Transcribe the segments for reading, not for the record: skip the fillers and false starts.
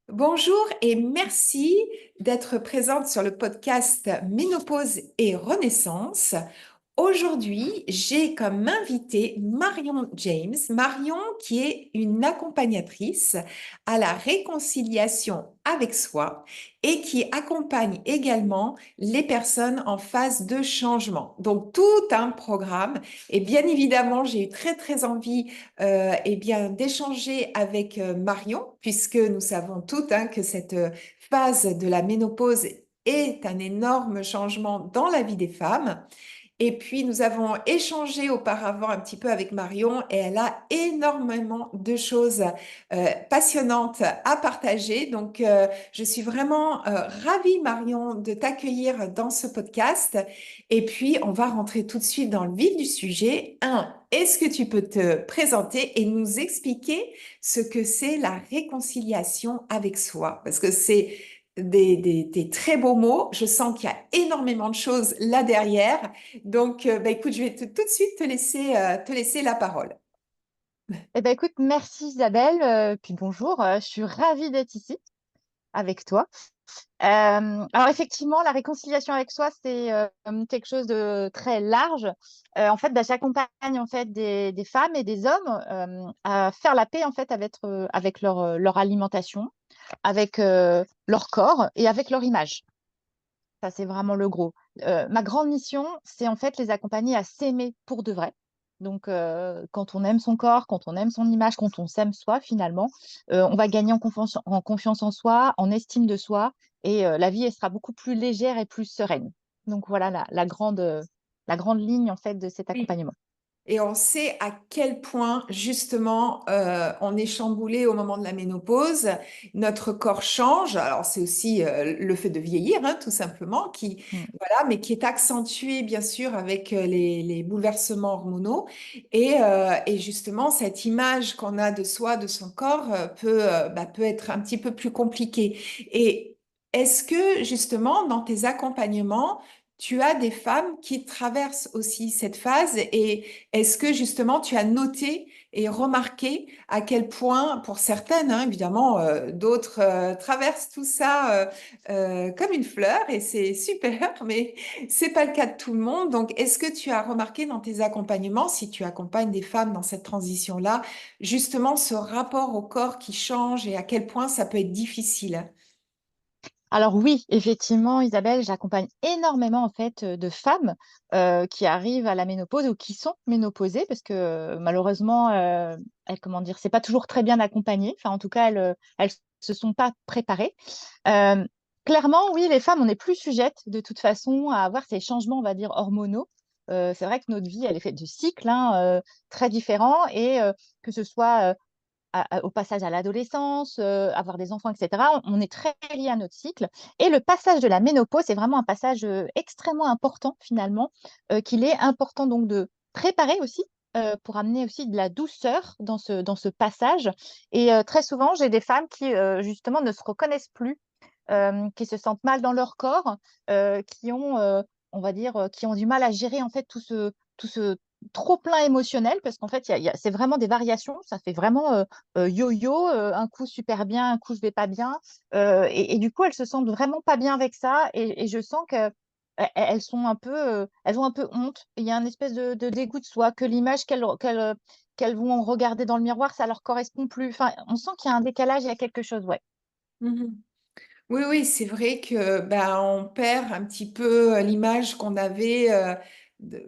Bonjour et merci d'être présente sur le podcast Ménopause et Renaissance. Aujourd'hui, j'ai comme invité Marion James. Marion qui est une accompagnatrice à la réconciliation avec soi et qui accompagne également les personnes en phase de changement. Donc tout un programme. Et bien évidemment, j'ai eu très envie bien d'échanger avec Marion puisque nous savons toutes que cette phase de la ménopause est un énorme changement dans la vie des femmes. Et puis, nous avons échangé auparavant un petit peu avec Marion et elle a énormément de choses passionnantes à partager. Donc, je suis vraiment ravie, Marion, de t'accueillir dans ce podcast. Et puis, on va rentrer tout de suite dans le vif du sujet. Est-ce que tu peux te présenter et nous expliquer ce que c'est la réconciliation avec soi? Parce que c'est des très beaux mots. Je sens qu'il y a énormément de choses là derrière. Donc, écoute, je vais tout de suite te laisser la parole. Écoute, merci Isabelle, puis bonjour, je suis ravie d'être ici avec toi. Alors effectivement, la réconciliation avec soi, c'est quelque chose de très large. En fait, j'accompagne en fait des femmes et des hommes à faire la paix en fait avec leur alimentation, avec leur corps et avec leur image. Ça, c'est vraiment le gros. Ma grande mission, c'est en fait les accompagner à s'aimer pour de vrai. Donc, quand on aime son corps, quand on aime son image, quand on s'aime soi, finalement, on va gagner en confiance en soi, en estime de soi, et la vie, elle sera beaucoup plus légère et plus sereine. Donc, voilà la grande ligne, en fait, de cet Oui. accompagnement. Et on sait à quel point, justement, on est chamboulé au moment de la ménopause. Notre corps change. Alors, c'est aussi le fait de vieillir, tout simplement, Mm. voilà, mais qui est accentué, bien sûr, avec les bouleversements hormonaux. Et justement, cette image qu'on a de soi, de son corps, peut être un petit peu plus compliquée. Et est-ce que, justement, dans tes accompagnements, tu as des femmes qui traversent aussi cette phase et est-ce que justement tu as noté et remarqué à quel point, pour certaines, évidemment, d'autres traversent tout ça comme une fleur et c'est super, mais c'est pas le cas de tout le monde. Donc, est-ce que tu as remarqué dans tes accompagnements, si tu accompagnes des femmes dans cette transition-là, justement ce rapport au corps qui change et à quel point ça peut être difficile? Alors oui, effectivement, Isabelle, j'accompagne énormément en fait de femmes qui arrivent à la ménopause ou qui sont ménopausées parce que malheureusement, comment dire, c'est pas toujours très bien accompagné. Enfin, en tout cas, elles se sont pas préparées. Euh, Clairement, oui, les femmes, on est plus sujettes de toute façon à avoir ces changements, on va dire, hormonaux. C'est vrai que notre vie, elle est faite de cycles très différents et que ce soit au passage à l'adolescence, avoir des enfants, etc. On est très lié à notre cycle. Et le passage de la ménopause, c'est vraiment un passage extrêmement important finalement, qu'il est important donc de préparer aussi pour amener aussi de la douceur dans ce passage. Et très souvent, j'ai des femmes qui justement ne se reconnaissent plus, qui se sentent mal dans leur corps, qui ont, on va dire, qui ont du mal à gérer en fait tout ce trop plein émotionnel parce qu'en fait, c'est vraiment des variations. Ça fait vraiment yo-yo, un coup super bien, un coup je vais pas bien. Et du coup, elles se sentent vraiment pas bien avec ça. Et je sens que elles sont un peu, elles ont un peu honte. Il y a une espèce de dégoût de soi, que l'image qu'elles vont regarder dans le miroir, ça leur correspond plus. Enfin, on sent qu'il y a un décalage, il y a quelque chose, ouais. Mhm. Oui, oui, c'est vrai que on perd un petit peu l'image qu'on avait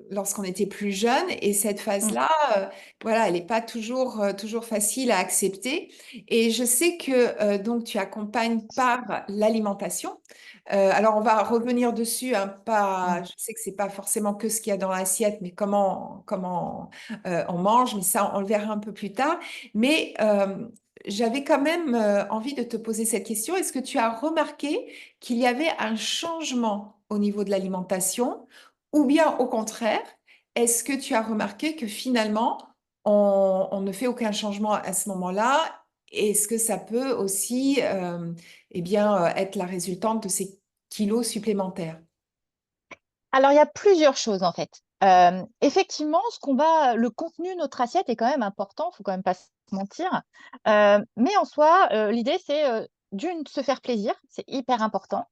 lorsqu'on était plus jeune et cette Mm. phase-là, voilà, elle n'est pas toujours facile à accepter. Et je sais que donc tu accompagnes par l'alimentation. Alors on va revenir dessus, Mm. je sais que c'est pas forcément que ce qu'il y a dans l'assiette, mais comment on mange, mais ça on le verra un peu plus tard. Mais j'avais quand même envie de te poser cette question. Est-ce que tu as remarqué qu'il y avait un changement au niveau de l'alimentation ou bien au contraire, est-ce que tu as remarqué que finalement, on ne fait aucun changement à ce moment-là? Est-ce que ça peut aussi être la résultante de ces kilos supplémentaires? Alors, il y a plusieurs choses en fait. Effectivement, le contenu de notre assiette est quand même important, il faut quand même pas se mentir. Mais en soi, l'idée, c'est d'une, se faire plaisir, c'est hyper important.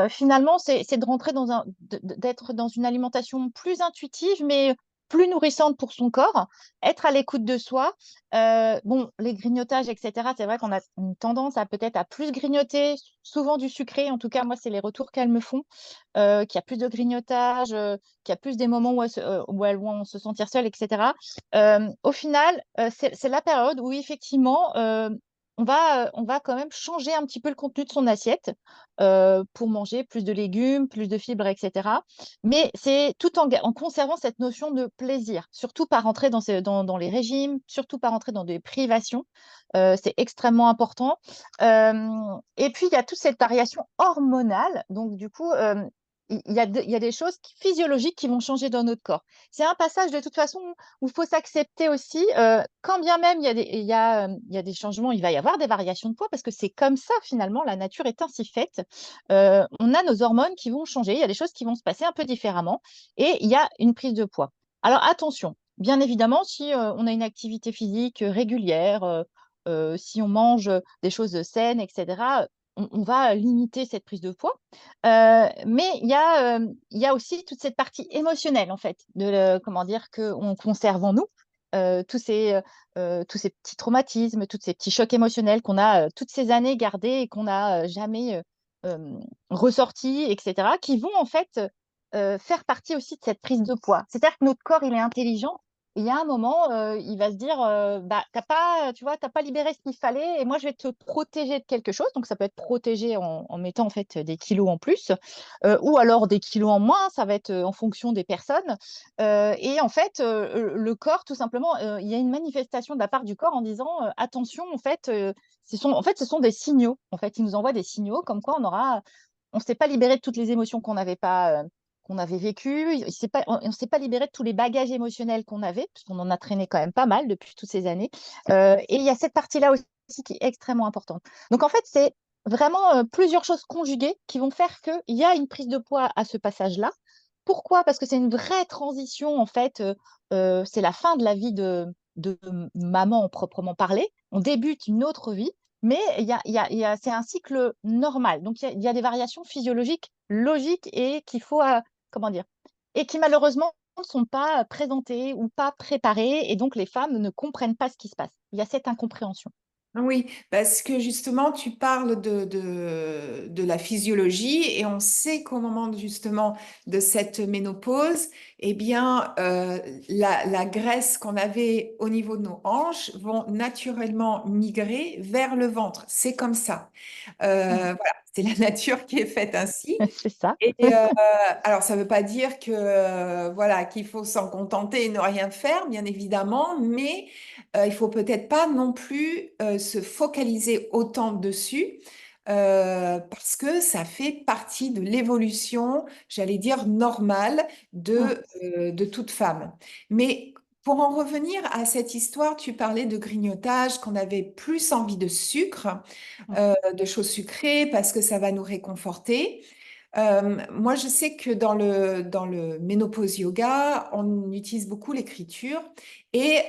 Finalement, c'est de rentrer d'être dans une alimentation plus intuitive, mais plus nourrissante pour son corps, être à l'écoute de soi. Bon, les grignotages, etc., c'est vrai qu'on a une tendance à peut-être à plus grignoter, souvent du sucré. En tout cas, moi, c'est les retours qu'elles me font, qu'il y a plus de grignotage, qu'il y a plus des moments où elles vont se sentir seules, etc. Au final, c'est la période où effectivement, on va quand même changer un petit peu le contenu de son assiette pour manger plus de légumes, plus de fibres, etc. Mais c'est tout en conservant cette notion de plaisir, surtout pas rentrer dans les régimes, surtout pas rentrer dans des privations. C'est extrêmement important. Et puis, il y a toute cette variation hormonale. Donc, du coup, il y a des choses physiologiques qui vont changer dans notre corps. C'est un passage de toute façon où il faut s'accepter aussi, quand bien même il y a des changements, il va y avoir des variations de poids parce que c'est comme ça finalement, la nature est ainsi faite. On a nos hormones qui vont changer, il y a des choses qui vont se passer un peu différemment et il y a une prise de poids. Alors attention, bien évidemment, si on a une activité physique régulière, si on mange des choses saines, etc., on va limiter cette prise de poids. Mais il y a aussi toute cette partie émotionnelle, en fait, comment dire, qu'on conserve en nous. Tous ces petits traumatismes, tous ces petits chocs émotionnels qu'on a toutes ces années gardés et qu'on n'a jamais ressortis, etc., qui vont en fait faire partie aussi de cette prise de poids. C'est-à-dire que notre corps, il est intelligent. Et il y a un moment, il va se dire, bah, tu vois, t'as pas libéré ce qu'il fallait, et moi, je vais te protéger de quelque chose. Donc, ça peut être protégé en mettant en fait des kilos en plus, ou alors des kilos en moins. Ça va être en fonction des personnes. Et en fait, le corps, tout simplement, il y a une manifestation de la part du corps en disant, attention, en fait, ce sont des signaux. En fait, il nous envoie des signaux comme quoi on ne s'est pas libéré de toutes les émotions qu'on avait vécues. On ne s'est pas libéré de tous les bagages émotionnels qu'on avait, parce qu'on en a traîné quand même pas mal depuis toutes ces années. Et il y a cette partie-là aussi qui est extrêmement importante. Donc, en fait, c'est vraiment plusieurs choses conjuguées qui vont faire qu'il y a une prise de poids à ce passage-là. Pourquoi? Parce que c'est une vraie transition, en fait. C'est la fin de la vie de maman proprement parler. On débute une autre vie, mais c'est un cycle normal. Donc, il y a des variations physiologiques logiques et qu'il faut, comment dire, et qui malheureusement ne sont pas présentées ou pas préparées. Et donc, les femmes ne comprennent pas ce qui se passe. Il y a cette incompréhension. Oui, parce que justement, tu parles de la physiologie et on sait qu'au moment justement de cette ménopause, eh bien, la graisse qu'on avait au niveau de nos hanches vont naturellement migrer vers le ventre. C'est comme ça. Voilà, c'est la nature qui est faite ainsi. C'est ça. Et alors, ça ne veut pas dire que voilà qu'il faut s'en contenter et ne rien faire, bien évidemment, mais il faut peut-être pas non plus se focaliser autant dessus parce que ça fait partie de l'évolution, j'allais dire normale de toute femme. Mais pour en revenir à cette histoire, tu parlais de grignotage, qu'on avait plus envie de sucre, de choses sucrées parce que ça va nous réconforter. Moi, je sais que dans le ménopause yoga, on utilise beaucoup l'écriture et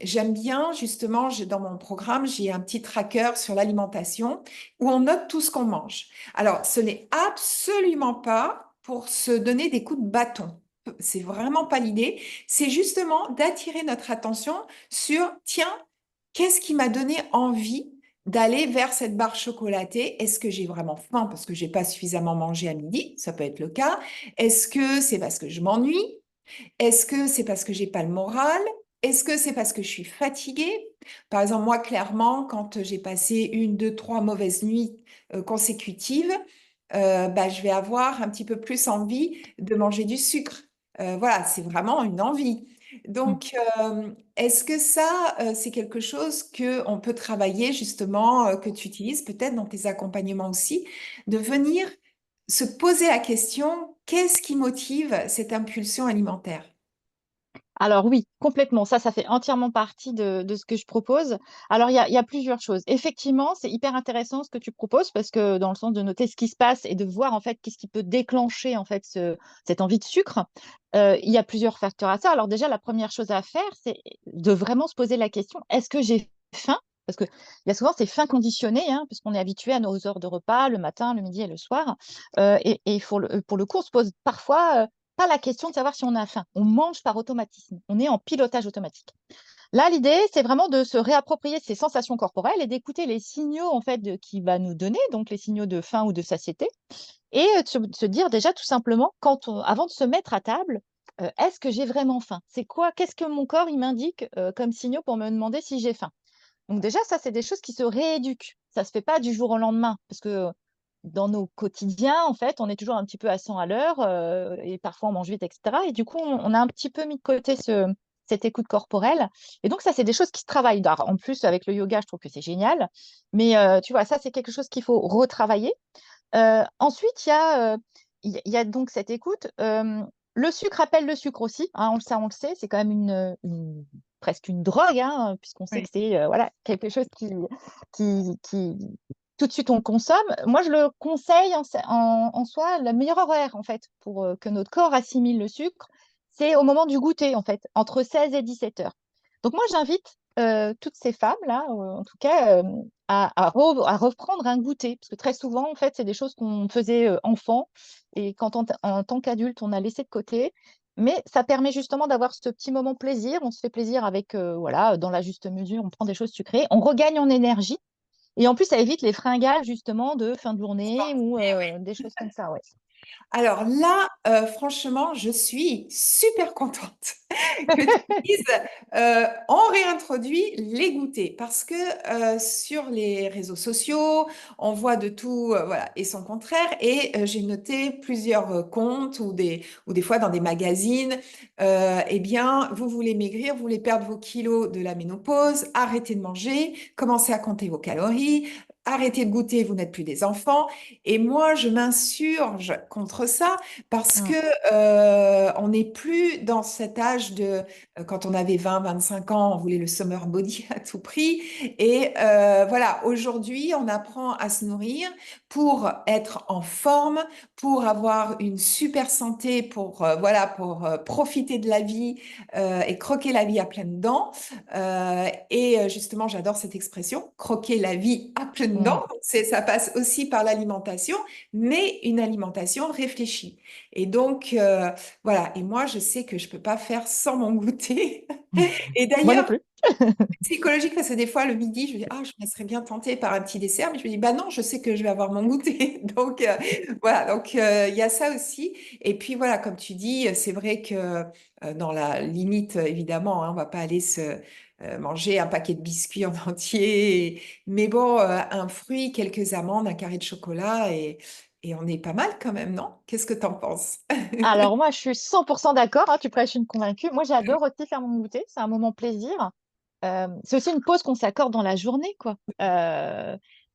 j'aime bien, justement, dans mon programme, j'ai un petit tracker sur l'alimentation où on note tout ce qu'on mange. Alors, ce n'est absolument pas pour se donner des coups de bâton. C'est vraiment pas l'idée. C'est justement d'attirer notre attention sur, tiens, qu'est-ce qui m'a donné envie d'aller vers cette barre chocolatée? Est-ce que j'ai vraiment faim parce que j'ai pas suffisamment mangé à midi? Ça peut être le cas. Est-ce que c'est parce que je m'ennuie? Est-ce que c'est parce que j'ai pas le moral? Est-ce que c'est parce que je suis fatiguée? Par exemple, moi, clairement, quand j'ai passé une, deux, trois mauvaises nuits consécutives, bah, je vais avoir un petit peu plus envie de manger du sucre. Voilà, c'est vraiment une envie. Donc, est-ce que ça, c'est quelque chose que on peut travailler justement, que tu utilises peut-être dans tes accompagnements aussi, de venir se poser la question, qu'est-ce qui motive cette impulsion alimentaire? Alors oui, complètement. Ça fait entièrement partie de ce que je propose. Alors, il y a plusieurs choses. Effectivement, c'est hyper intéressant ce que tu proposes parce que dans le sens de noter ce qui se passe et de voir en fait qu'est-ce qui peut déclencher en fait cette envie de sucre, il y a plusieurs facteurs à ça. Alors déjà, la première chose à faire, c'est de vraiment se poser la question, est-ce que j'ai faim? Parce qu'il y a souvent ces fins conditionnées, hein, puisqu'on est habitué à nos heures de repas, le matin, le midi et le soir. Et pour le coup, on se pose parfois pas la question de savoir si on a faim. On mange par automatisme. On est en pilotage automatique. Là, l'idée, c'est vraiment de se réapproprier ces sensations corporelles et d'écouter les signaux en fait qui va nous donner, donc les signaux de faim ou de satiété, et de se dire déjà tout simplement, avant de se mettre à table, est-ce que j'ai vraiment faim? C'est quoi? Qu'est-ce que mon corps il m'indique comme signaux pour me demander si j'ai faim? Donc déjà, ça, c'est des choses qui se rééduquent. Ça se fait pas du jour au lendemain, parce que dans nos quotidiens, en fait, on est toujours un petit peu à 100 à l'heure, et parfois on mange vite, etc. Et du coup, on a un petit peu mis de côté cette écoute corporelle. Et donc ça, c'est des choses qui se travaillent. Alors, en plus, avec le yoga, je trouve que c'est génial. Mais tu vois, ça, c'est quelque chose qu'il faut retravailler. Ensuite, il y a donc cette écoute. Le sucre appelle le sucre aussi, hein, on le sait, c'est quand même presque une drogue, hein, puisqu'on sait que Oui. c'est voilà, quelque chose qui, tout de suite on consomme. Moi, je le conseille en soi, le meilleur horaire en fait pour que notre corps assimile le sucre, c'est au moment du goûter en fait, entre 16 et 17 heures. Donc moi, j'invite toutes ces femmes-là, en tout cas, à reprendre un goûter. Parce que très souvent, en fait, c'est des choses qu'on faisait enfant et quand en tant qu'adulte, on a laissé de côté. Mais ça permet justement d'avoir ce petit moment plaisir. On se fait plaisir avec, voilà, dans la juste mesure, on prend des choses sucrées, on regagne en énergie. Et en plus, ça évite les fringales justement de fin de journée ou des choses comme ça, ouais. Alors là, franchement, je suis super contente que tu dises, on réintroduit les goûters parce que sur les réseaux sociaux, on voit de tout, voilà, et son contraire. Et j'ai noté plusieurs comptes ou des fois dans des magazines, eh bien, vous voulez maigrir, vous voulez perdre vos kilos de la ménopause, arrêtez de manger, commencez à compter vos calories, arrêtez de goûter, vous n'êtes plus des enfants. Et moi, je m'insurge contre ça parce que Mm, on n'est plus dans cet âge de quand on avait 20, 25 ans, on voulait le summer body à tout prix. Et voilà, aujourd'hui, on apprend à se nourrir pour être en forme, pour avoir une super santé, pour voilà, pour profiter de la vie et croquer la vie à pleines dents. Et justement, j'adore cette expression, croquer la vie à pleines dents. mm. Donc, ça passe aussi par l'alimentation, mais une alimentation réfléchie. Et donc, voilà. Et moi, je sais que je peux pas faire sans mon goûter. Et Moi non d'ailleurs, plus. psychologique, parce que des fois, le midi, je me dis, ah, je me serais bien tentée par un petit dessert, mais je me dis, bah non, je sais que je vais avoir mon goûter. Donc, voilà. Donc, il y a ça aussi. Et puis, voilà, comme tu dis, c'est vrai que dans la limite, évidemment, hein, on va pas aller se manger un paquet de biscuits en entier. Mais bon, un fruit, quelques amandes, un carré de chocolat et on est pas mal quand même, non? Qu'est-ce que tu en penses? Alors moi, je suis 100% d'accord, hein, tu prêches une convaincue. Moi, j'adore aussi faire mon goûter, c'est un moment plaisir. C'est aussi une pause qu'on s'accorde dans la journée, quoi.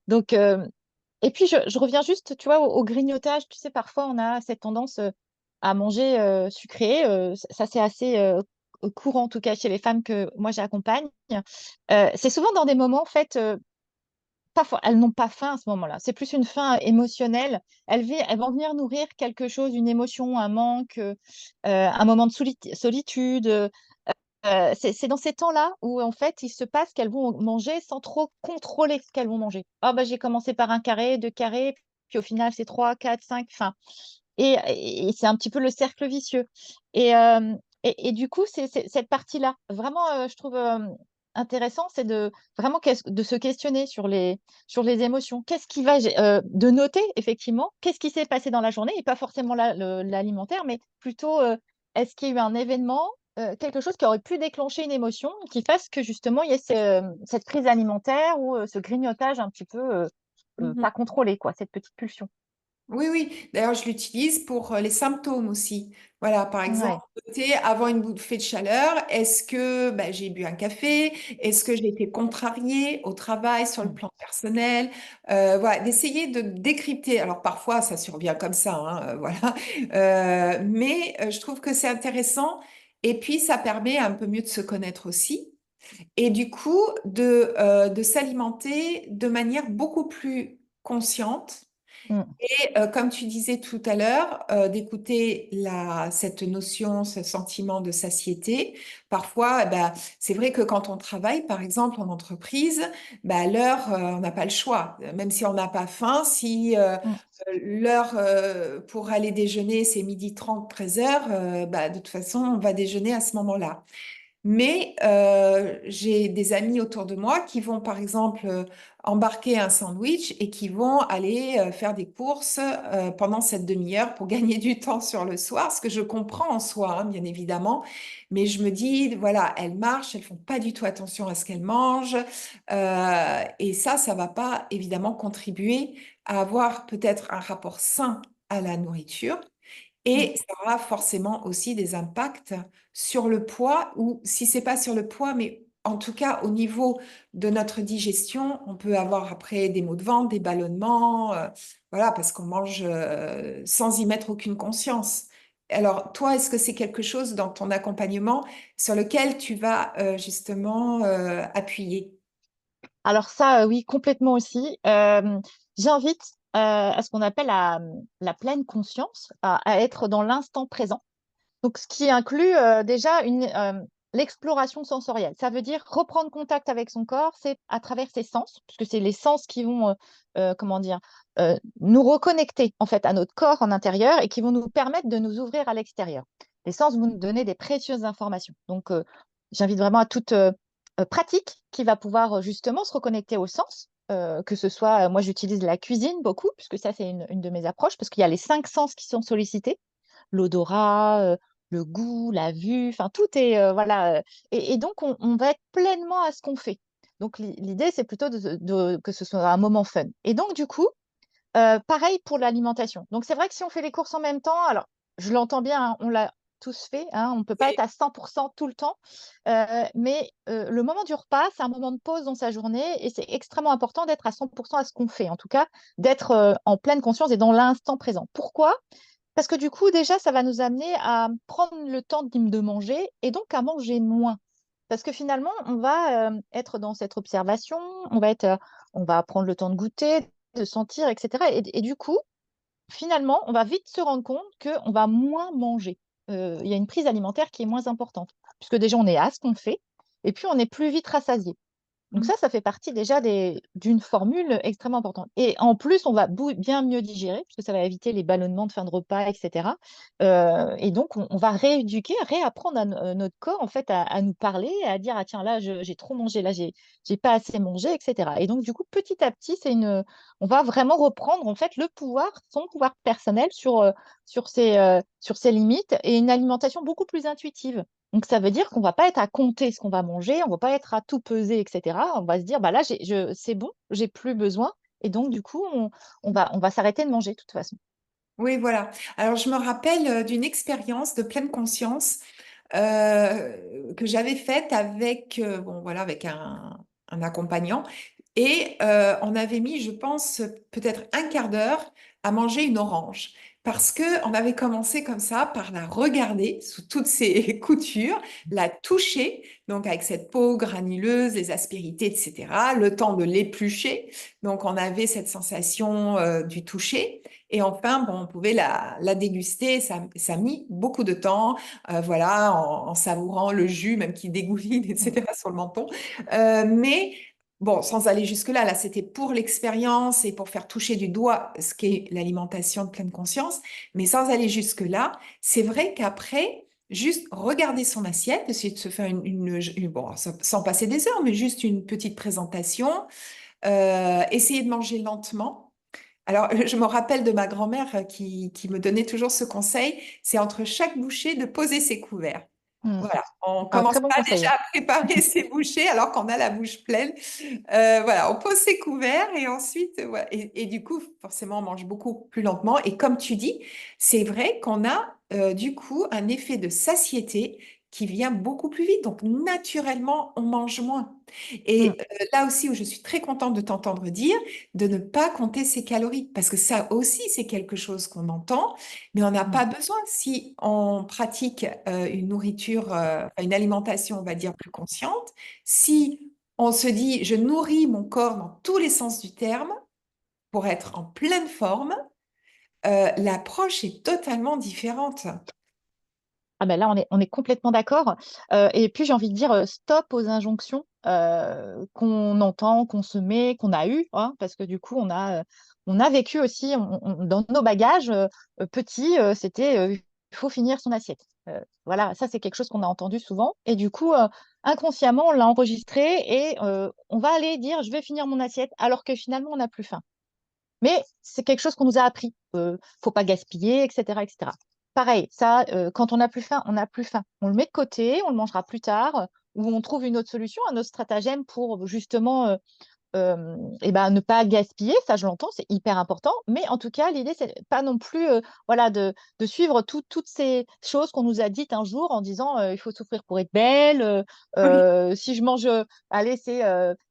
Donc, et puis je reviens juste, tu vois, au grignotage. Tu sais, parfois on a cette tendance à manger sucré. Ça, c'est assez courant, en tout cas chez les femmes que moi j'accompagne. C'est souvent dans des moments, en fait, elles n'ont pas faim à ce moment-là. C'est plus une faim émotionnelle. Elles vont venir nourrir quelque chose, une émotion, un manque, un moment de solitude. C'est dans ces temps-là où en fait il se passe qu'elles vont manger sans trop contrôler ce qu'elles vont manger. Ah bah j'ai commencé par un carré, deux carrés, puis au final c'est trois, quatre, cinq, enfin. Et c'est un petit peu le cercle vicieux. Et du coup, c'est cette partie-là, vraiment, je trouve intéressant, c'est de vraiment de se questionner sur les émotions. Qu'est-ce qui va, de noter effectivement, qu'est-ce qui s'est passé dans la journée, et pas forcément l'alimentaire, mais plutôt, est-ce qu'il y a eu un événement, quelque chose qui aurait pu déclencher une émotion, qui fasse que justement il y ait cette crise alimentaire ou ce grignotage un petit peu pas contrôlé, quoi, cette petite pulsion. Oui, oui. D'ailleurs, je l'utilise pour les symptômes aussi. Voilà, par exemple, Ouais. noter avant une bouffée de chaleur, est-ce que ben, j'ai bu un café? Est-ce que j'ai été contrariée au travail, sur le Mm. plan personnel? Voilà, d'essayer de décrypter. Alors parfois, ça survient comme ça, hein, voilà. Mais je trouve que c'est intéressant. Et puis, ça permet un peu mieux de se connaître aussi. Et du coup, de s'alimenter de manière beaucoup plus consciente Mm. Et comme tu disais tout à l'heure, d'écouter cette notion, ce sentiment de satiété. Parfois, c'est vrai que quand on travaille, par exemple, en entreprise, à l'heure, on n'a pas le choix. Même si on n'a pas faim, si Mm. l'heure pour aller déjeuner, c'est 12h30, 13h, de toute façon, on va déjeuner à ce moment-là. Mais j'ai des amis autour de moi qui vont, par exemple, embarquer un sandwich et qui vont aller faire des courses pendant cette demi-heure pour gagner du temps sur le soir, ce que je comprends en soi, hein, bien évidemment. Mais je me dis, voilà, elles marchent, elles font pas du tout attention à ce qu'elles mangent. Et ça va pas évidemment contribuer à avoir peut-être un rapport sain à la nourriture. Mm. Et ça aura forcément aussi des impacts sur le poids, ou si c'est pas sur le poids, mais en tout cas au niveau de notre digestion, on peut avoir après des maux de ventre, des ballonnements, voilà, parce qu'on mange sans y mettre aucune conscience. Alors, toi, est-ce que c'est quelque chose dans ton accompagnement sur lequel tu vas justement appuyer? Alors ça, oui, complètement aussi. J'invite à ce qu'on appelle la pleine conscience, à être dans l'instant présent. Donc, ce qui inclut déjà l'exploration sensorielle. Ça veut dire reprendre contact avec son corps, c'est à travers ses sens, puisque c'est les sens qui vont, comment dire, nous reconnecter en fait à notre corps en intérieur et qui vont nous permettre de nous ouvrir à l'extérieur. Les sens vont nous donner des précieuses informations. Donc, j'invite vraiment à toute pratique qui va pouvoir justement se reconnecter aux sens. Que ce soit, moi j'utilise la cuisine beaucoup, puisque ça c'est une de mes approches, parce qu'il y a les cinq sens qui sont sollicités, l'odorat, le goût, la vue, enfin tout est voilà. Et donc on va être pleinement à ce qu'on fait. Donc l'idée c'est plutôt que ce soit un moment fun. Et donc du coup, pareil pour l'alimentation. Donc c'est vrai que si on fait les courses en même temps, alors je l'entends bien, hein, on l'a tous fait, hein, on ne peut pas être à 100% tout le temps, mais le moment du repas, c'est un moment de pause dans sa journée et c'est extrêmement important d'être à 100% à ce qu'on fait, en tout cas d'être en pleine conscience et dans l'instant présent. Pourquoi? Parce que du coup, déjà, ça va nous amener à prendre le temps de manger et donc à manger moins. Parce que finalement, on va être dans cette observation, on va prendre le temps de goûter, de sentir, etc. Et du coup, finalement, on va vite se rendre compte qu'on va moins manger. Il y a une prise alimentaire qui est moins importante, puisque déjà, on est à ce qu'on fait, et puis on est plus vite rassasié. Donc ça fait partie déjà d'une formule extrêmement importante. Et en plus, on va bien mieux digérer, puisque ça va éviter les ballonnements de fin de repas, etc. Et donc, on va rééduquer, réapprendre notre corps en fait à nous parler, à dire, ah tiens, là, j'ai trop mangé, là, j'ai pas assez mangé, etc. Et donc, du coup, petit à petit, on va vraiment reprendre en fait le pouvoir, son pouvoir personnel sur ses limites et une alimentation beaucoup plus intuitive. Donc, ça veut dire qu'on ne va pas être à compter ce qu'on va manger, on ne va pas être à tout peser, etc. On va se dire, bah là, c'est bon, j'ai plus besoin. Et donc, du coup, on va s'arrêter de manger de toute façon. Oui, voilà. Alors, je me rappelle d'une expérience de pleine conscience que j'avais faite avec, bon, voilà, avec un accompagnant. Et on avait mis, je pense, peut-être un quart d'heure à manger une orange. Parce que on avait commencé comme ça par la regarder sous toutes ses coutures, la toucher, donc avec cette peau granuleuse, les aspérités, etc. Le temps de l'éplucher. Donc, on avait cette sensation du toucher. Et enfin, bon, on pouvait la déguster. Ça a mis beaucoup de temps, voilà, en savourant le jus, même qui dégouline, Mm. etc., sur le menton. Mais bon, sans aller jusque-là, là, c'était pour l'expérience et pour faire toucher du doigt ce qu'est l'alimentation de pleine conscience. Mais sans aller jusque-là, c'est vrai qu'après, juste regarder son assiette, essayer de se faire bon, sans passer des heures, mais juste une petite présentation, essayer de manger lentement. Alors, je me rappelle de ma grand-mère qui me donnait toujours ce conseil, c'est entre chaque bouchée de poser ses couverts. Mm. Voilà, on Un commence très bon pas conseil. déjà à préparer ses bouchées alors qu'on a la bouche pleine. Voilà, on pose ses couverts et ensuite, voilà. Et du coup, forcément, on mange beaucoup plus lentement. Et comme tu dis, c'est vrai qu'on a du coup un effet de satiété qui vient beaucoup plus vite. Donc, naturellement, on mange moins. Mm. Et là aussi où je suis très contente de t'entendre dire de ne pas compter ses calories, parce que ça aussi, c'est quelque chose qu'on entend, mais on n'a Mm. pas besoin. Si on pratique une nourriture, une alimentation, on va dire, plus consciente, si on se dit, je nourris mon corps dans tous les sens du terme, pour être en pleine forme, l'approche est totalement différente. Ah ben là, on est complètement d'accord. Et puis, j'ai envie de dire stop aux injonctions qu'on entend, qu'on se met, qu'on a eues, hein, parce que du coup, on a vécu aussi dans nos bagages petits, c'était il faut finir son assiette. Voilà, ça, c'est quelque chose qu'on a entendu souvent. Et du coup, inconsciemment, on l'a enregistré et on va aller dire je vais finir mon assiette alors que finalement, on n'a plus faim. Mais c'est quelque chose qu'on nous a appris. Faut pas gaspiller, etc., etc. Pareil, ça, quand on n'a plus faim, on n'a plus faim. On le met de côté, on le mangera plus tard, ou on trouve une autre solution, un autre stratagème pour justement et ben, ne pas gaspiller, ça je l'entends, c'est hyper important. Mais en tout cas, l'idée, c'est pas non plus voilà, de suivre toutes ces choses qu'on nous a dites un jour en disant il faut souffrir pour être belle. Oui. Si je mange, allez, c'est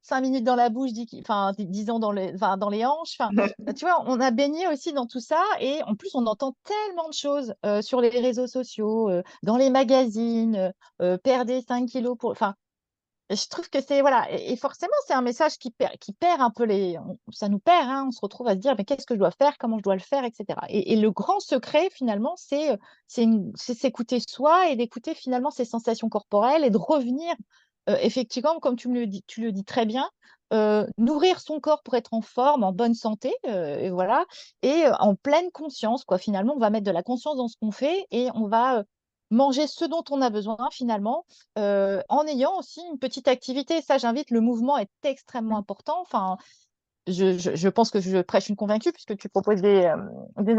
5 minutes dans la bouche, 10 ans dans les hanches. Enfin, tu vois, on a baigné aussi dans tout ça. Et en plus, on entend tellement de choses sur les réseaux sociaux, dans les magazines, perdez 5 kilos pour. Enfin, je trouve que c'est, voilà, et forcément, c'est un message qui perd un peu ça nous perd, hein, on se retrouve à se dire, mais qu'est-ce que je dois faire, comment je dois le faire, etc. Et le grand secret, finalement, c'est s'écouter soi et d'écouter finalement ses sensations corporelles et de revenir, effectivement, comme tu le dis très bien, nourrir son corps pour être en forme, en bonne santé, et voilà, et en pleine conscience, quoi. Finalement, on va mettre de la conscience dans ce qu'on fait et on va manger ce dont on a besoin, finalement en ayant aussi une petite activité. Ça, j'invite, le mouvement est extrêmement important. Enfin, je pense que je prêche une convaincue puisque tu proposes des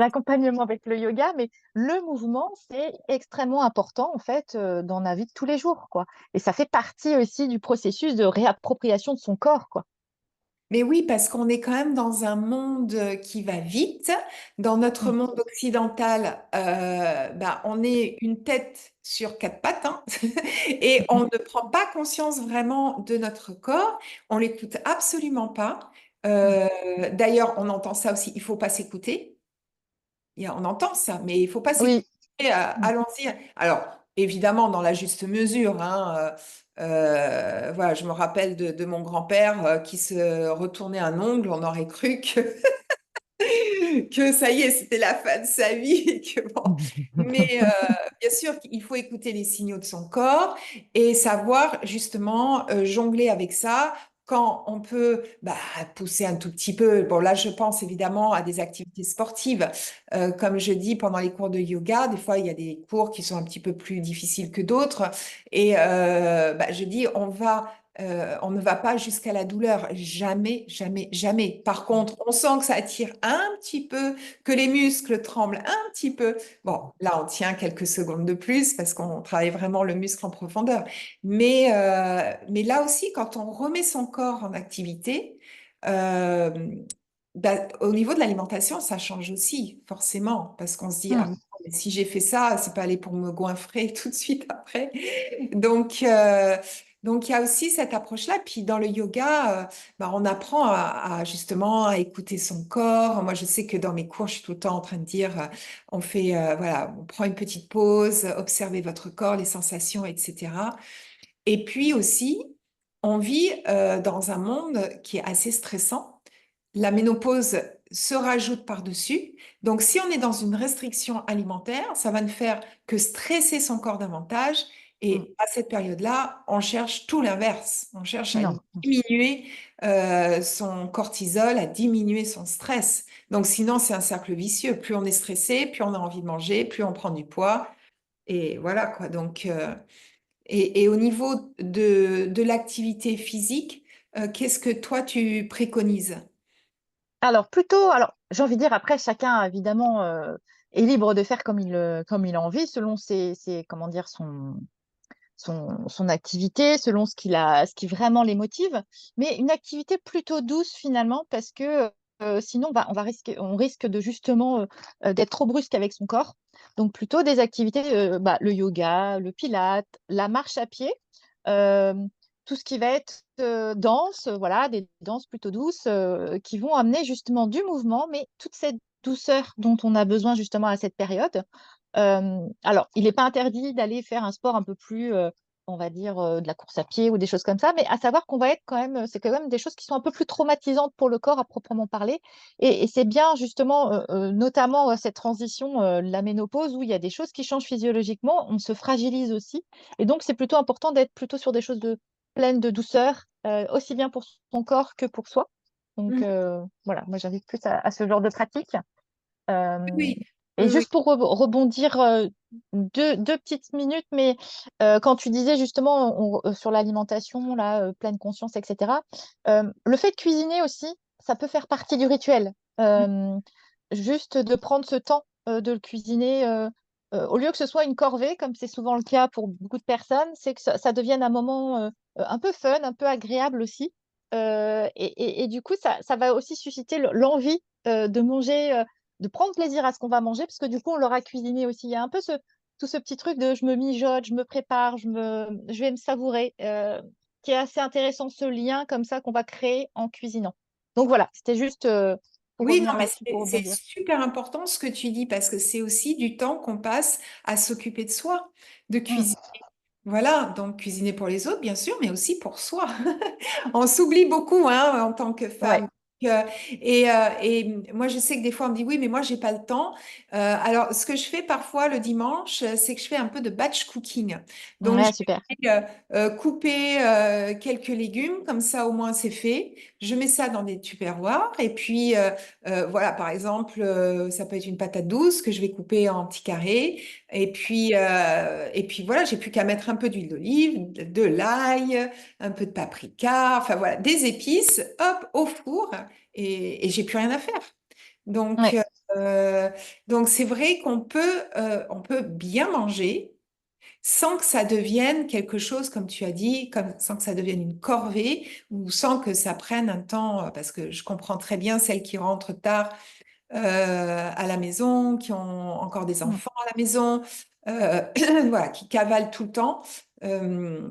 accompagnements avec le yoga, mais le mouvement, c'est extrêmement important en fait dans la vie de tous les jours, quoi. Et ça fait partie aussi du processus de réappropriation de son corps, quoi. Mais oui, parce qu'on est quand même dans un monde qui va vite. Dans notre Mm. monde occidental, bah, on est une tête sur quatre pattes, hein, et on ne prend pas conscience vraiment de notre corps. On l'écoute absolument pas. Mm. D'ailleurs, on entend ça aussi. Il faut pas s'écouter. On entend ça, mais il faut pas Oui. s'écouter. Mm. Allons-y. Alors, évidemment, dans la juste mesure, hein, voilà, je me rappelle de mon grand-père qui se retournait un ongle. On aurait cru que ça y est, c'était la fin de sa vie. Et que bon. Mais bien sûr qu'il faut écouter les signaux de son corps et savoir justement jongler avec ça. Quand on peut bah, pousser un tout petit peu, bon là je pense évidemment à des activités sportives. Comme je dis pendant les cours de yoga, des fois il y a des cours qui sont un petit peu plus difficiles que d'autres. Et bah, je dis on ne va pas jusqu'à la douleur, jamais, jamais, jamais. Par contre, on sent que ça attire un petit peu, que les muscles tremblent un petit peu. Bon, là, on tient quelques secondes de plus parce qu'on travaille vraiment le muscle en profondeur. Mais là aussi, quand on remet son corps en activité, euh, bah, au niveau de l'alimentation, ça change aussi, forcément, parce qu'on se dit, ah, Mm. mais si j'ai fait ça, c'est pas aller pour me goinfrer tout de suite après. Donc, donc il y a aussi cette approche-là. Puis dans le yoga, bah, on apprend justement à écouter son corps. Moi, je sais que dans mes cours, je suis tout le temps en train de dire, on fait, voilà, on prend une petite pause, observez votre corps, les sensations, etc. Et puis aussi, on vit dans un monde qui est assez stressant. La ménopause se rajoute par-dessus. Donc, si on est dans une restriction alimentaire, ça va ne faire que stresser son corps davantage. Mm. Et à cette période-là, on cherche tout l'inverse. On cherche à Non. diminuer son cortisol, à diminuer son stress. Donc, sinon, c'est un cercle vicieux. Plus on est stressé, plus on a envie de manger, plus on prend du poids. Et voilà quoi. Donc, et au niveau de l'activité physique, qu'est-ce que toi tu préconises? Alors, plutôt, alors, j'ai envie de dire, après, chacun, évidemment, est libre de faire comme il a envie, selon comment dire, son activité, selon ce qui vraiment les motive, mais une activité plutôt douce finalement, parce que sinon on risque de justement d'être trop brusque avec son corps. Donc plutôt des activités, le yoga, le pilate, la marche à pied, euh, tout ce qui va être danse, voilà, des danses plutôt douces qui vont amener justement du mouvement, mais toute cette douceur dont on a besoin justement à cette période. Alors, il n'est pas interdit d'aller faire un sport un peu plus on va dire, de la course à pied ou des choses comme ça, mais à savoir qu'on va être quand même, c'est quand même des choses qui sont un peu plus traumatisantes pour le corps à proprement parler. Et c'est bien justement, notamment cette transition, la ménopause, où il y a des choses qui changent physiologiquement, on se fragilise aussi. Et donc, c'est plutôt important d'être plutôt sur des choses pleines de douceur, aussi bien pour son corps que pour soi. Donc, Mhm. voilà, moi j'invite plus à ce genre de pratique. Euh, Oui, et oui, oui. juste pour rebondir deux petites minutes, mais quand tu disais justement sur l'alimentation, là, pleine conscience, etc., le fait de cuisiner aussi, ça peut faire partie du rituel. Euh, Juste de prendre ce temps de le cuisiner, au lieu que ce soit une corvée, comme c'est souvent le cas pour beaucoup de personnes, c'est que ça devienne un moment un peu fun, un peu agréable aussi. Et du coup, ça va aussi susciter l'envie de manger, de prendre plaisir à ce qu'on va manger, parce que du coup, on l'aura cuisiné aussi. Il y a un peu tout ce petit truc de je me mijote, je me prépare, je vais me savourer, qui est assez intéressant, ce lien comme ça qu'on va créer en cuisinant. Donc voilà, c'était juste pour Oui, non, revenir mais là-dessus, pour c'est rebondir. super important ce que tu dis parce que c'est aussi du temps qu'on passe à s'occuper de soi, de Mm. cuisiner. Voilà, donc cuisiner pour les autres, bien sûr, mais aussi pour soi. On s'oublie beaucoup hein, en tant que Ouais, femme. Et moi, je sais que des fois, on me dit oui, mais moi, j'ai pas le temps. Alors, ce que je fais parfois le dimanche, c'est que je fais un peu de batch cooking. Donc, je ouais, super. vais couper quelques légumes, comme ça, au moins, c'est fait. Je mets ça dans des tupperwares. Et puis, voilà, par exemple, ça peut être une patate douce que je vais couper en petits carrés. Et puis voilà, j'ai plus qu'à mettre un peu d'huile d'olive, de l'ail, un peu de paprika, enfin voilà, des épices, hop, au four, et j'ai plus rien à faire. Donc, Ouais. euh, donc c'est vrai qu'on peut bien manger sans que ça devienne quelque chose, comme tu as dit, sans que ça devienne une corvée ou sans que ça prenne un temps, parce que je comprends très bien celles qui rentrent tard à la maison, qui ont encore des Mm. enfants à la maison, voilà, qui cavalent tout le temps.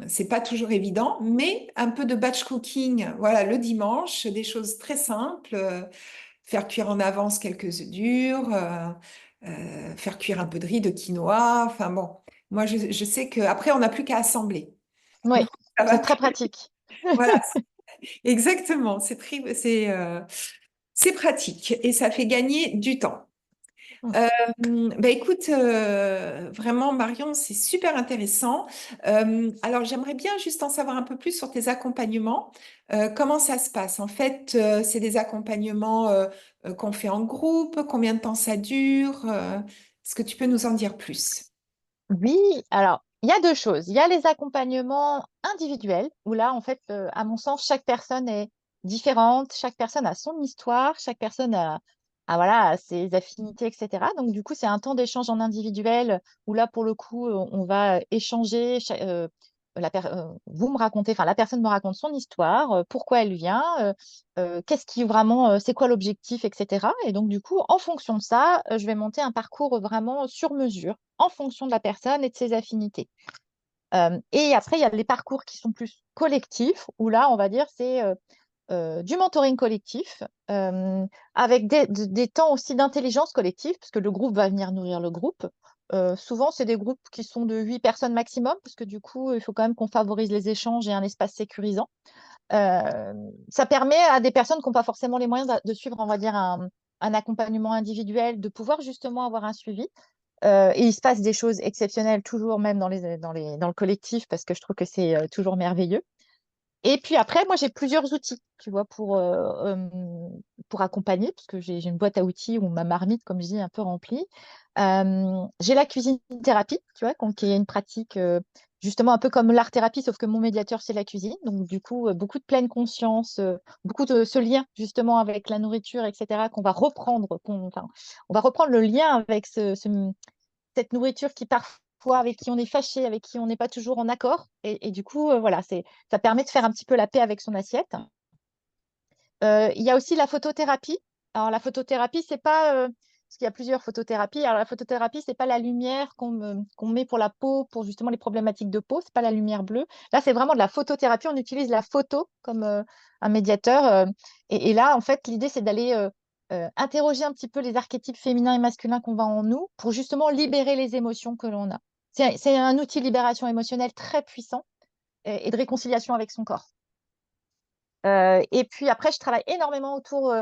C'est pas toujours évident, mais un peu de batch cooking, voilà, le dimanche, des choses très simples, faire cuire en avance quelques œufs durs, faire cuire un peu de riz, de quinoa, enfin bon, moi je sais que après on n'a plus qu'à assembler. Donc Ouais, ça va c'est très plus. pratique. Voilà, exactement, c'est pratique et ça fait gagner du temps. Mm. Euh, Bah écoute, vraiment Marion, c'est super intéressant. Alors j'aimerais bien juste en savoir un peu plus sur tes accompagnements. Comment ça se passe? En fait, c'est des accompagnements qu'on fait en groupe. Combien de temps ça dure? Est-ce que tu peux nous en dire plus? Oui, alors, il y a deux choses. Il y a les accompagnements individuels, où là, en fait, à mon sens, chaque personne est différente, chaque personne a son histoire, chaque personne voilà, a ses affinités, etc. Donc, du coup, c'est un temps d'échange en individuel, où là, pour le coup, on va échanger. Vous me racontez, enfin, la personne me raconte son histoire, pourquoi elle vient, qu'est-ce qui vraiment, c'est quoi l'objectif, etc. Et donc, du coup, en fonction de ça, je vais monter un parcours vraiment sur mesure en fonction de la personne et de ses affinités. Et après, il y a les parcours qui sont plus collectifs, où là, on va dire, c'est du mentoring collectif, avec des temps aussi d'intelligence collective, parce que le groupe va venir nourrir le groupe. Souvent, c'est des groupes qui sont de 8 personnes maximum, parce que du coup, il faut quand même qu'on favorise les échanges et un espace sécurisant. Ça permet à des personnes qui n'ont pas forcément les moyens de suivre, on va dire, un accompagnement individuel, de pouvoir justement avoir un suivi. Et il se passe des choses exceptionnelles toujours, même dans le collectif, parce que je trouve que c'est toujours merveilleux. Et puis après, moi, j'ai plusieurs outils, tu vois, pour accompagner, parce que j'ai une boîte à outils ou ma marmite, comme je dis, un peu remplie. J'ai la cuisine thérapie, tu vois, qui est une pratique justement un peu comme l'art-thérapie, sauf que mon médiateur, c'est la cuisine. Donc, du coup, beaucoup de pleine conscience, beaucoup de ce lien justement avec la nourriture, etc., qu'on va reprendre, enfin, on va reprendre le lien avec cette nourriture qui parfois, avec qui on est fâché, avec qui on n'est pas toujours en accord. Et du coup, voilà, ça permet de faire un petit peu la paix avec son assiette. Il y a aussi la photothérapie. Alors, la photothérapie, c'est pas. Parce qu'il y a plusieurs photothérapies. Alors, la photothérapie, c'est pas la lumière qu'on met pour la peau, pour justement les problématiques de peau. C'est pas la lumière bleue. Là, c'est vraiment de la photothérapie. On utilise la photo comme un médiateur. Et là, en fait, l'idée, c'est d'aller interroger un petit peu les archétypes féminins et masculins qu'on va en nous pour justement libérer les émotions que l'on a. c'est un outil de libération émotionnelle très puissant et de réconciliation avec son corps. Et puis après, je travaille énormément autour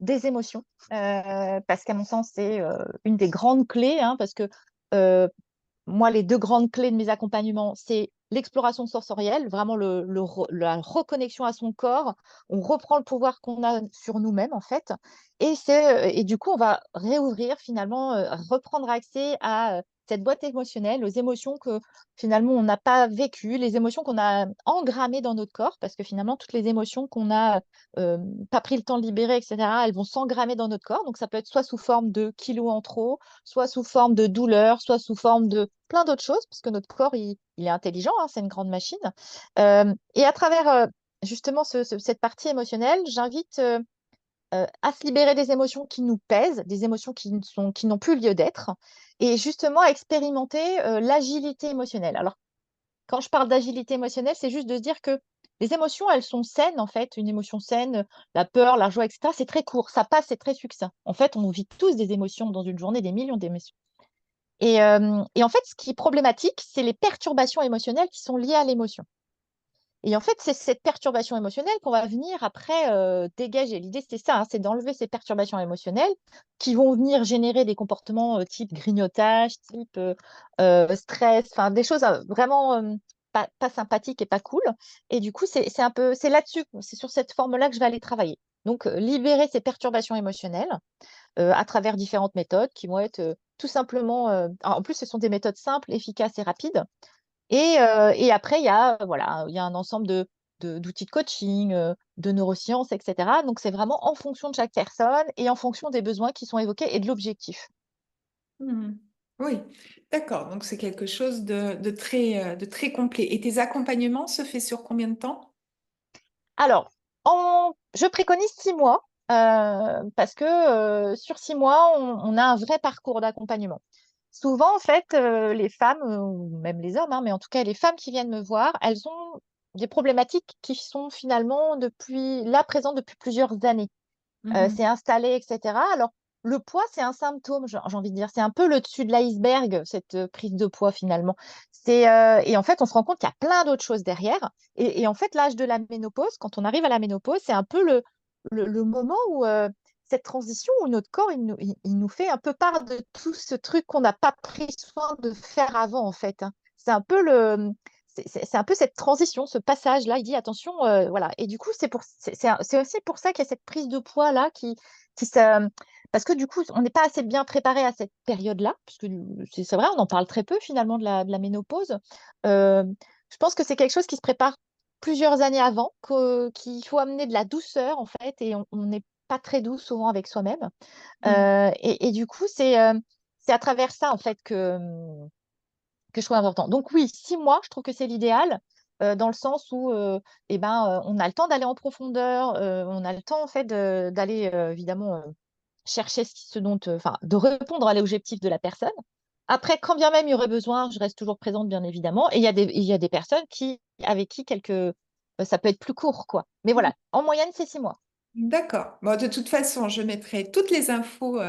des émotions, parce qu'à mon sens, c'est une des grandes clés, hein, parce que euh, moi, les deux grandes clés de mes accompagnements, c'est l'exploration sensorielle, vraiment la reconnexion à son corps. On reprend le pouvoir qu'on a sur nous-mêmes, en fait. Et du coup, on va réouvrir, finalement, reprendre accès à cette boîte émotionnelle, aux émotions que finalement on n'a pas vécues, les émotions qu'on a engrammées dans notre corps, parce que finalement, toutes les émotions qu'on n'a euh, pas pris le temps de libérer, etc., elles vont s'engrammer dans notre corps. Donc, ça peut être soit sous forme de kilos en trop, soit sous forme de douleur, soit sous forme de plein d'autres choses, parce que notre corps, il est intelligent, hein, c'est une grande machine. Et à travers justement cette partie émotionnelle, j'invite à se libérer des émotions qui nous pèsent, des émotions qui n'ont plus lieu d'être, et justement à expérimenter l'agilité émotionnelle. Alors, quand je parle d'agilité émotionnelle, c'est juste de se dire que les émotions, elles sont saines, en fait. Une émotion saine, la peur, la joie, etc., c'est très court, ça passe, c'est très succinct. En fait, on vit tous des émotions dans une journée, des millions d'émotions. Et en fait, ce qui est problématique, c'est les perturbations émotionnelles qui sont liées à l'émotion. Et en fait, c'est cette perturbation émotionnelle qu'on va venir après dégager. L'idée, c'est ça, hein, c'est d'enlever ces perturbations émotionnelles qui vont venir générer des comportements type grignotage, type stress, enfin des choses vraiment pas sympathiques et pas cool. Et du coup, c'est là-dessus, c'est sur cette forme-là que je vais aller travailler. Donc, libérer ces perturbations émotionnelles à travers différentes méthodes qui vont être tout simplement, en plus, ce sont des méthodes simples, efficaces et rapides. Et après, il y a un ensemble d'outils de coaching, de neurosciences, etc. Donc, c'est vraiment en fonction de chaque personne et en fonction des besoins qui sont évoqués et de l'objectif. Mhm. Oui, d'accord. Donc, c'est quelque chose de très complet. Et tes accompagnements se fait sur combien de temps? Alors, je préconise 6 mois parce que sur 6 mois, on a un vrai parcours d'accompagnement. Souvent, en fait, les femmes, ou même les hommes, hein, mais en tout cas les femmes qui viennent me voir, elles ont des problématiques qui sont finalement là présentes depuis plusieurs années. Mhm. C'est installé, etc. Alors, le poids, c'est un symptôme, j'ai envie de dire. C'est un peu le dessus de l'iceberg, cette prise de poids finalement. Et en fait, on se rend compte qu'il y a plein d'autres choses derrière. Et en fait, l'âge de la ménopause, quand on arrive à la ménopause, c'est un peu le moment où cette transition, où notre corps, il nous fait un peu part de tout ce truc qu'on n'a pas pris soin de faire avant, en fait, hein. C'est un peu c'est un peu cette transition, ce passage-là. Il dit attention, voilà. Et du coup, c'est aussi pour ça qu'il y a cette prise de poids-là parce que du coup, on n'est pas assez bien préparé à cette période-là, parce que c'est vrai, on en parle très peu finalement de la ménopause. Euh, je pense que c'est quelque chose qui se prépare plusieurs années avant, qu'il faut amener de la douceur en fait, et on n'est pas très doux souvent avec soi-même. Mhm. Et du coup, c'est à travers ça en fait que je trouve important. Donc oui, 6 mois, je trouve que c'est l'idéal, dans le sens où eh ben, on a le temps d'aller en profondeur, on a le temps en fait d'aller évidemment chercher enfin, de répondre à l'objectif de la personne. Après, quand bien même il y aurait besoin, je reste toujours présente, bien évidemment. Et il y a des personnes avec qui ça peut être plus court, quoi. Mais voilà, en moyenne, c'est 6 mois. D'accord. Bon, de toute façon, je mettrai toutes les infos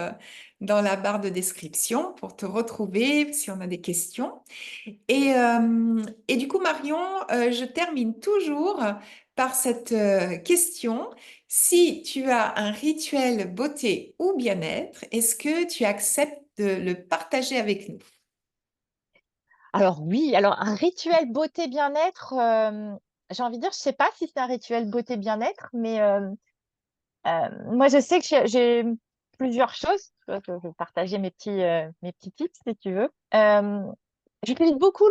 dans la barre de description pour te retrouver si on a des questions. Et du coup, Marion, je termine toujours par cette question. Si tu as un rituel beauté ou bien-être, est-ce que tu acceptes de le partager avec nous? Alors oui, alors un rituel beauté bien-être, j'ai envie de dire, je sais pas si c'est un rituel beauté bien-être, mais moi je sais que j'ai plusieurs choses. Je vais partager mes petits tips si tu veux. J'utilise beaucoup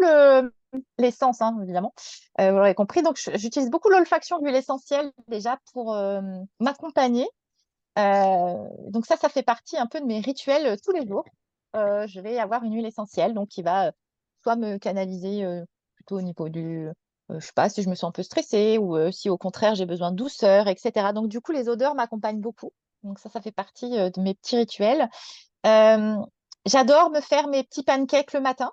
l'essence, hein, évidemment. Vous l'aurez compris. Donc j'utilise beaucoup l'olfaction d'huile essentielle déjà pour m'accompagner. Donc ça fait partie un peu de mes rituels tous les jours. Je vais avoir une huile essentielle donc qui va soit me canaliser plutôt au niveau je sais pas, si je me sens un peu stressée ou si au contraire j'ai besoin de douceur, etc. Donc du coup, les odeurs m'accompagnent beaucoup. Donc ça fait partie de mes petits rituels. Euh, J'adore me faire mes petits pancakes le matin,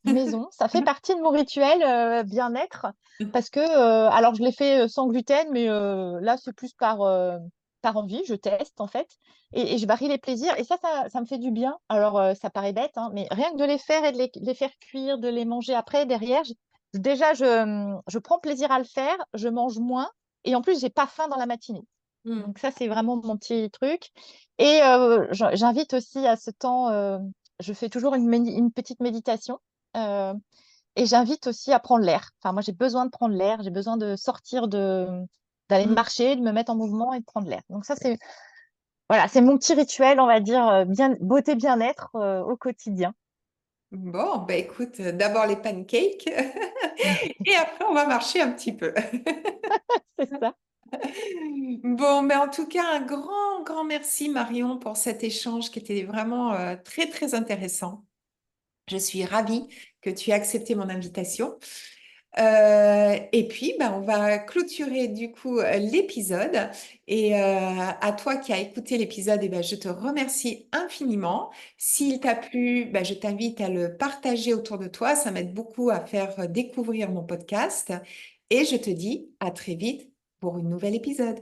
maison. Ça fait partie de mon rituel bien-être parce que, alors je les fais sans gluten, mais là c'est plus par par envie, je teste en fait et je varie les plaisirs et ça me fait du bien. Alors, ça paraît bête, hein, mais rien que de les faire et de les faire cuire, de les manger après derrière, déjà je prends plaisir à le faire, je mange moins et en plus j'ai pas faim dans la matinée. Mm. Donc ça, c'est vraiment mon petit truc et j'invite aussi à ce temps, je fais toujours une petite méditation, heu et j'invite aussi à prendre l'air. Enfin, moi, j'ai besoin de prendre l'air, j'ai besoin de sortir d'aller Mm. marcher, de me mettre en mouvement et de prendre l'air. Donc ça, c'est voilà, c'est mon petit rituel, on va dire, bien beauté bien-être, au quotidien. Bon, ben écoute, d'abord les pancakes et après on va marcher un petit peu. C'est ça. Bon, mais en tout cas, un grand, grand merci Marion pour cet échange qui était vraiment très, très intéressant. Je suis ravie que tu aies accepté mon invitation. Et puis, ben, on va clôturer du coup l'épisode. Et à toi qui as écouté l'épisode, eh ben, je te remercie infiniment. S'il t'a plu, ben, je t'invite à le partager autour de toi. Ça m'aide beaucoup à faire découvrir mon podcast. Et je te dis à très vite pour une nouvelle épisode.